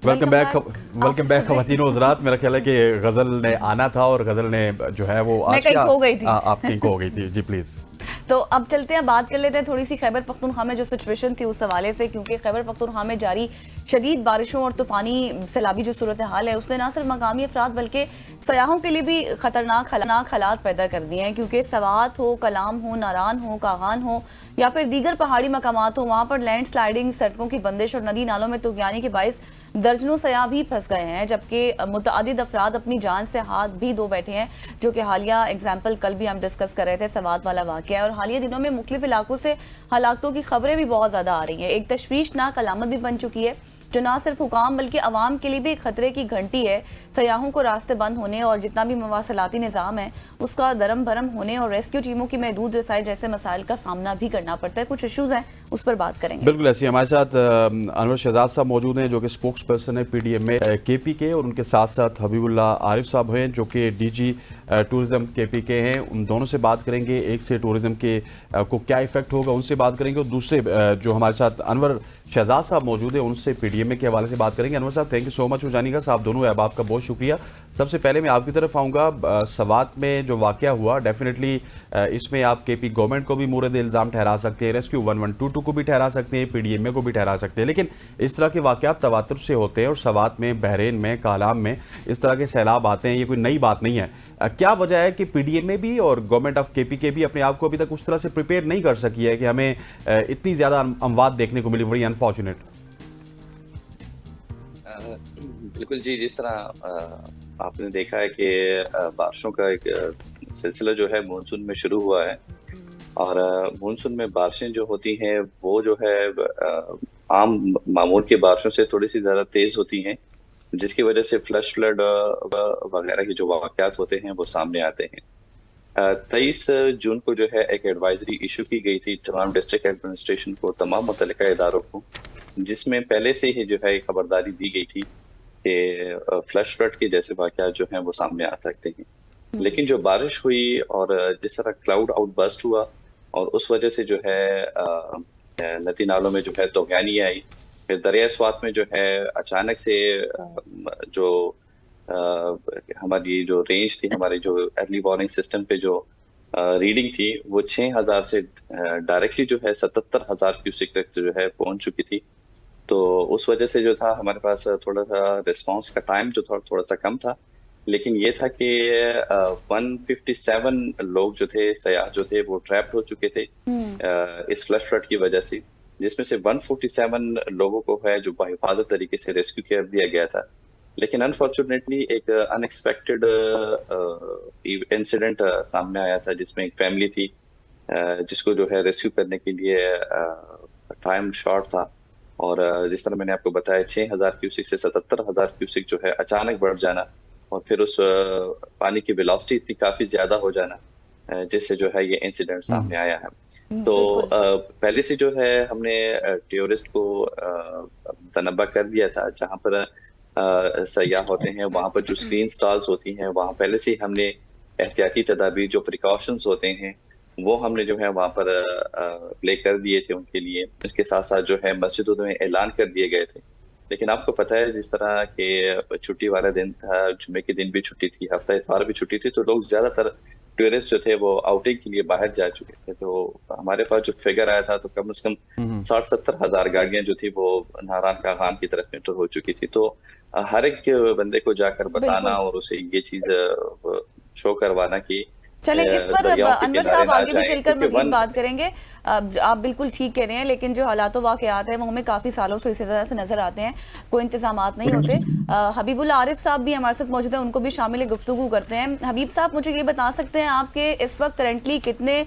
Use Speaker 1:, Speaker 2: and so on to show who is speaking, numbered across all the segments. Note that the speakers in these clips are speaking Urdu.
Speaker 1: ویلکم بیک خواتین و حضرات. میرا خیال ہے کہ غزل نے آنا تھا اور غزل نے جو ہے وہ
Speaker 2: میں کہیں کھو گئی تھی.
Speaker 1: آپ کہیں کھو گئی تھی. جی پلیز.
Speaker 2: تو اب چلتے ہیں, بات کر لیتے ہیں تھوڑی سی خیبر پختونخوا میں جو سچویشن تھی اس حوالے سے, کیونکہ خیبر پختونخوا میں جاری شدید بارشوں اور طوفانی سیلابی جو صورتحال ہے اس نے نہ صرف مقامی افراد بلکہ سیاحوں کے لیے بھی خطرناک حالات پیدا کر دیے ہیں, کیونکہ سوات ہو, کلام ہو, ناران ہو, کاغان ہو یا پھر دیگر پہاڑی مقامات ہو, وہاں پر لینڈ سلائیڈنگ, سڑکوں کی بندش اور ندی نالوں میں طغیانی کے باعث درجنوں سیاح بھی پھنس گئے ہیں, جبکہ متعدد افراد اپنی جان سے ہاتھ بھی دھو بیٹھے ہیں, جو کہ حالیہ ایگزامپل کل بھی ہم ڈسکس کر رہے تھے سوات والا واقعہ ہے. اور حالیہ دنوں میں مختلف علاقوں سے ہلاکتوں کی خبریں بھی بہت زیادہ آ رہی ہیں. ایک تشویشناک علامت بھی بن چکی ہے جو نہ صرف حکام بلکہ عوام کے لیے بھی ایک خطرے کی گھنٹی ہے. سیاحوں کو راستے بند ہونے اور جتنا بھی مواصلاتی نظام ہے اس کا درم بھرم ہونے اور ریسکیو ٹیموں کی محدود رسائی جیسے مسائل کا سامنا بھی کرنا پڑتا ہے. کچھ ایشوز ہیں اس پر بات کریں گے.
Speaker 1: بالکل ایسی ہمارے ساتھ انور شہزاد صاحب موجود ہیں جو کہ اسپوکس پرسن ہے پی ڈی ایم میں کے پی کے, اور ان کے ساتھ ساتھ حبیب اللہ عارف صاحب ہیں جو کہ ڈی جی ٹورزم کے پی کے ہیں. ان دونوں سے بات کریں گے, ایک سے ٹورزم کے کو کیا ایفیکٹ ہوگا ان سے بات کریں گے, اور دوسرے جو ہمارے ساتھ انور شہزاد صاحب موجود ہیں ان سے پی ڈی ایم کے حوالے سے بات کریں گے. انور صاحب تھینک یو سو مچ ہو جانے کا. صاحب دونوں احباب کا بہت شکریہ. سب سے پہلے میں آپ کی طرف آؤں گا. سوات میں جو واقعہ ہوا ڈیفینیٹلی اس میں آپ کے پی گورنمنٹ کو بھی مورد الزام ٹھہرا سکتے ہیں, ریسکیو 1122 کو بھی ٹھہرا سکتے ہیں, پی ڈی ایم اے کو بھی ٹھہرا سکتے ہیں, لیکن اس طرح کے واقعات تواتر سے ہوتے ہیں اور سوات میں, بحرین میں, کالام میں اس طرح کے سیلاب آتے ہیں. یہ کوئی نئی بات نہیں ہے. کیا وجہ ہے کہ پی ڈی ایم اے بھی اور گورنمنٹ آف کے پی کے بھی اپنے آپ کو ابھی تک اس طرح سے پریپیئر نہیں کر سکی ہے کہ ہمیں اتنی زیادہ اموات دیکھنے کو ملی؟ بڑی انفارچونیٹ.
Speaker 3: بالکل جی, جس طرح آپ نے دیکھا ہے کہ بارشوں کا ایک سلسلہ جو ہے مونسون میں شروع ہوا ہے, اور مونسون میں بارشیں جو ہوتی ہیں وہ جو ہے عام معمول کی بارشوں سے تھوڑی سی زیادہ تیز ہوتی ہیں, جس کی وجہ سے فلش فلڈ وغیرہ کے جو واقعات ہوتے ہیں وہ سامنے آتے ہیں. 23 جون کو جو ہے ایک ایڈوائزری ایشو کی گئی تھی تمام ڈسٹرکٹ ایڈمنسٹریشن کو, تمام متعلقہ اداروں کو, جس میں پہلے سے ہی جو ہے خبرداری دی گئی تھی کہ فلش فلڈ کے جیسے واقعات جو ہیں وہ سامنے آ سکتے ہیں. لیکن جو بارش ہوئی اور جس طرح کلاؤڈ آؤٹ برسٹ ہوا اور اس وجہ سے جو ہے ندی نالوں میں جو ہے طغیانی آئی, پھر دریائے سوات میں جو ہے اچانک سے جو ہماری جو رینج تھی, ہماری جو ارلی وارننگ سسٹم پہ جو ریڈنگ تھی وہ 6000 سے ڈائریکٹلی جو ہے 77,000 کیوسک تک جو ہے پہنچ چکی تھی. تو اس وجہ سے جو تھا ہمارے پاس تھوڑا سا رسپانس کا ٹائم جو تھوڑا سا کم تھا, لیکن یہ تھا کہ 157 لوگ جو تھے, سیاح جو تھے, وہ ٹریپڈ ہو چکے تھے اس فلش فلڈ کی وجہ سے, جس میں سے 147 لوگوں کو ہے جو بحفاظت طریقے سے ریسکیو کر دیا گیا تھا. لیکن انفارچونیٹلی ایک ان ایکسپیکٹڈ انسیڈنٹ سامنے آیا تھا, جس میں ایک فیملی تھی جس کو جو ہے ریسکیو کرنے کے لیے ٹائم شارٹ تھا, اور جس طرح میں نے آپ کو بتایا 6000 کیوسک سے 77,000 کیوسک جو ہے اچانک بڑھ جانا, اور پھر اس پانی کی ویلاسٹی اتنی کافی زیادہ ہو جانا, جس سے جو ہے یہ انسیڈنٹ سامنے آیا ہے. تو پہلے سے جو ہے ہم نے ٹورسٹ کو تنبہ کر دیا تھا, جہاں پر سیاح ہوتے ہیں وہاں پر جو اسکرین سٹالز ہوتی ہیں وہاں پہلے سے ہم نے احتیاطی تدابیر جو پریکاشنز ہوتے ہیں وہ ہم نے جو ہے وہاں پر پلے کر دیے تھے ان کے لیے. اس کے ساتھ ساتھ جو ہے مسجدوں میں اعلان کر دیے گئے تھے. لیکن آپ کو پتہ ہے جس طرح کہ چھٹی والا دن تھا, جمعے کے دن بھی چھٹی تھی, ہفتہ اتوار بھی چھٹی تھی, تو لوگ زیادہ تر ٹورسٹ جو تھے وہ آؤٹنگ کے لیے باہر جا چکے تھے. تو ہمارے پاس جو فگر آیا تھا تو کم از کم 60-70 ہزار گاڑیاں جو تھی وہ ناران کاغان کی طرف انٹر ہو چکی تھی. تو ہر ایک بندے کو جا کر بتانا اور اسے یہ چیز شو کروانا کہ
Speaker 2: چلیں اس پر انور صاحب آگے بھی چل کر مزید بات کریں گے. آپ بالکل ٹھیک کہہ رہے ہیں, لیکن جو حالات و واقعات ہیں وہ ہمیں کافی سالوں سے اسی طرح سے نظر آتے ہیں, کوئی انتظامات نہیں ہوتے. حبیب اللہ عارف صاحب بھی ہمارے ساتھ موجود ہیں, ان کو بھی شامل گفتگو کرتے ہیں. حبیب صاحب مجھے یہ بتا سکتے ہیں آپ کے اس وقت کرنٹلی کتنے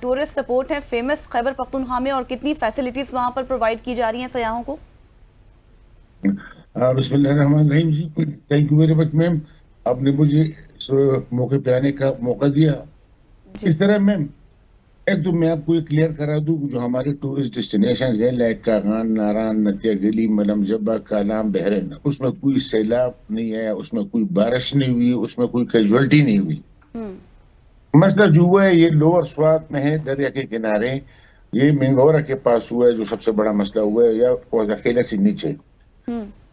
Speaker 2: ٹورسٹ سپورٹ ہیں فیمس خیبر پختونخوا میں, اور کتنی فیسلٹیز وہاں پر پرووائڈ کی جا رہی ہیں سیاحوں کو؟
Speaker 4: بسم اللہ الرحمن الرحیم جی, تھینک یو ویری مچ میم, آپ نے مجھے اس موقع پہ آنے کا موقع دیا. اس طرح میم ایک تو میں آپ کو یہ کلیئر کرا دوں جو ہمارے ٹورسٹ ڈیسٹینیشنز ہیں لائک کاغان, ناران, نتیا گلی, ملم جبہ, کالام, بحرین, اس میں کوئی سیلاب نہیں ہے, اس میں کوئی بارش نہیں ہوئی, اس میں کوئی کیجوالٹی نہیں ہوئی. مسئلہ جو ہوا ہے یہ لوور سوات میں ہے, دریا کے کنارے, یہ منگورا کے پاس ہوا ہے جو سب سے بڑا مسئلہ ہوا ہے, یا کوزہ خیلہ سے نیچے.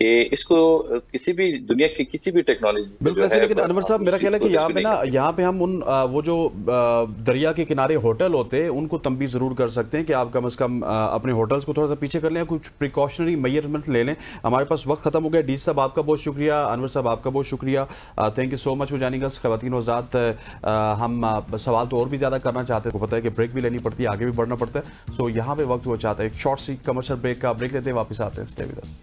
Speaker 3: کہ اس کو کسی بھی دنیا کی کسی بھی ٹیکنالوجی
Speaker 1: بالکل ایسے، لیکن انور صاحب میرا خیال ہے کہ یہاں پہ یہاں پہ ہم ان وہ جو دریا کے کنارے ہوٹل ہوتے ہیں ان کو تنبیہ ضرور کر سکتے ہیں کہ آپ کم از کم اپنے ہوٹلز کو تھوڑا سا پیچھے کر لیں، کچھ پریکاشنری میئرمنٹ لے لیں. ہمارے پاس وقت ختم ہو گیا. ڈی صاحب آپ کا بہت شکریہ، انور صاحب آپ کا بہت شکریہ. Thank you so much for joining us. خواتین و حضرات، ہم سوال تو اور بھی زیادہ کرنا چاہتے ہیں، کو پتہ ہے کہ بریک بھی لینی پڑتی ہے، آگے بھی بڑھنا پڑتا ہے. سو یہاں پہ وقت وہ چاہتا ہے ایک شارٹ سی کمرشل بریک کا. بریک لیتے ہیں، واپس آتے ہیں. Stay with us.